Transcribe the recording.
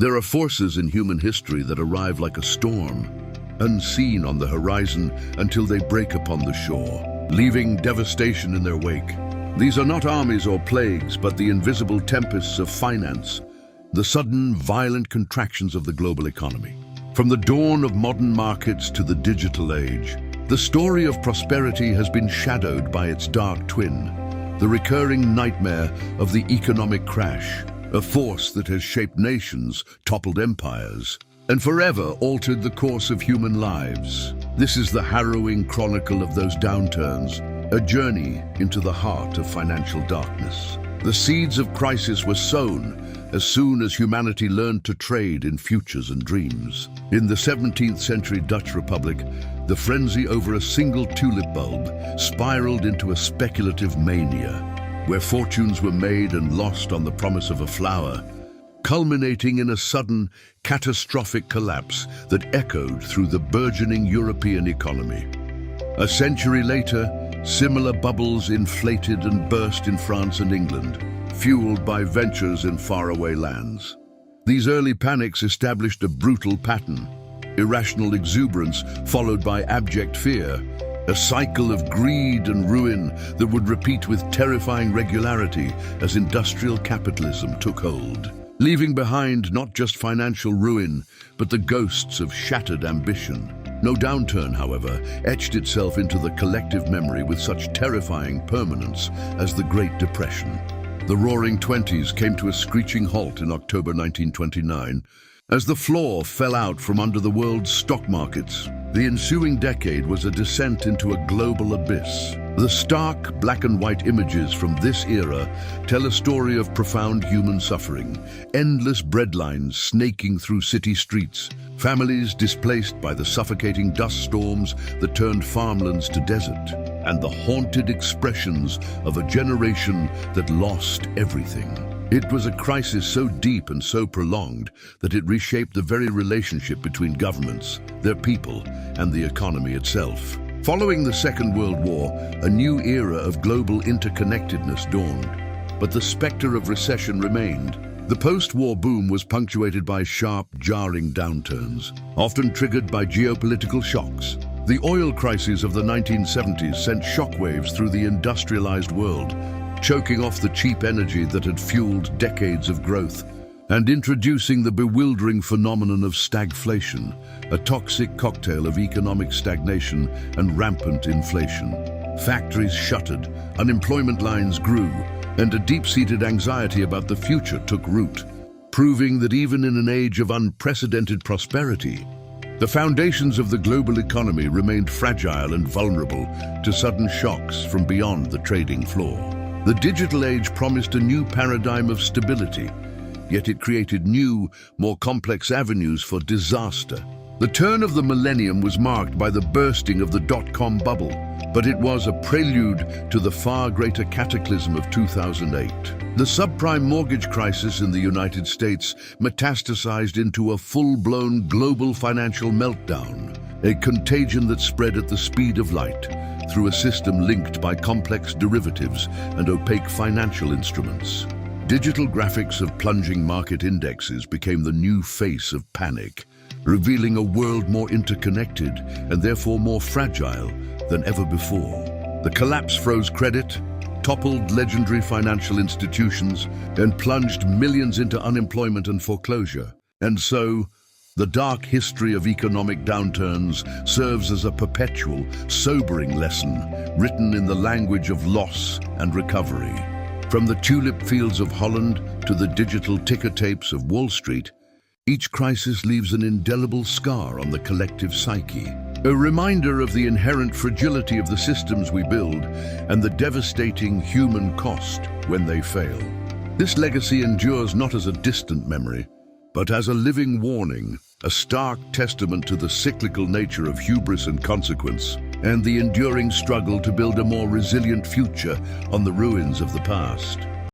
There are forces in human history that arrive like a storm, unseen on the horizon until they break upon the shore, leaving devastation in their wake. These are not armies or plagues, but the invisible tempests of finance, the sudden, violent contractions of the global economy. From the dawn of modern markets to the digital age, the story of prosperity has been shadowed by its dark twin, the recurring nightmare of the economic crash, a force that has shaped nations, toppled empires, and forever altered the course of human lives. This is the harrowing chronicle of those downturns, a journey into the heart of financial darkness. The seeds of crisis were sown as soon as humanity learned to trade in futures and dreams. In the 17th century Dutch Republic, the frenzy over a single tulip bulb spiraled into a speculative mania, where fortunes were made and lost on the promise of a flower, culminating in a sudden, catastrophic collapse that echoed through the burgeoning European economy. A century later, similar bubbles inflated and burst in France and England, fueled by ventures in faraway lands. These early panics established a brutal pattern: irrational exuberance followed by abject fear, a cycle of greed and ruin that would repeat with terrifying regularity as industrial capitalism took hold, leaving behind not just financial ruin, but the ghosts of shattered ambition. No downturn, however, etched itself into the collective memory with such terrifying permanence as the Great Depression. The Roaring Twenties came to a screeching halt in October 1929, as the floor fell out from under the world's stock markets. The ensuing decade was a descent into a global abyss. The stark black and white images from this era tell a story of profound human suffering, endless breadlines snaking through city streets, families displaced by the suffocating dust storms that turned farmlands to desert, and the haunted expressions of a generation that lost everything. It was a crisis so deep and so prolonged that it reshaped the very relationship between governments, their people, and the economy itself. Following the Second World War, a new era of global interconnectedness dawned, but the specter of recession remained. The post-war boom was punctuated by sharp, jarring downturns, often triggered by geopolitical shocks. The oil crises of the 1970s sent shockwaves through the industrialized world, choking off the cheap energy that had fueled decades of growth, and introducing the bewildering phenomenon of stagflation, a toxic cocktail of economic stagnation and rampant inflation. Factories shuttered, unemployment lines grew, and a deep-seated anxiety about the future took root, proving that even in an age of unprecedented prosperity, the foundations of the global economy remained fragile and vulnerable to sudden shocks from beyond the trading floor. The digital age promised a new paradigm of stability, yet it created new, more complex avenues for disaster. The turn of the millennium was marked by the bursting of the dot-com bubble, but it was a prelude to the far greater cataclysm of 2008. The subprime mortgage crisis in the United States metastasized into a full-blown global financial meltdown, a contagion that spread at the speed of light through a system linked by complex derivatives and opaque financial instruments. Digital graphics of plunging market indexes became the new face of panic, revealing a world more interconnected and therefore more fragile than ever before. The collapse froze credit, toppled legendary financial institutions, and plunged millions into unemployment and foreclosure. And so, the dark history of economic downturns serves as a perpetual, sobering lesson written in the language of loss and recovery. From the tulip fields of Holland to the digital ticker tapes of Wall Street, each crisis leaves an indelible scar on the collective psyche, a reminder of the inherent fragility of the systems we build and the devastating human cost when they fail. This legacy endures not as a distant memory, but as a living warning, a stark testament to the cyclical nature of hubris and consequence, and the enduring struggle to build a more resilient future on the ruins of the past.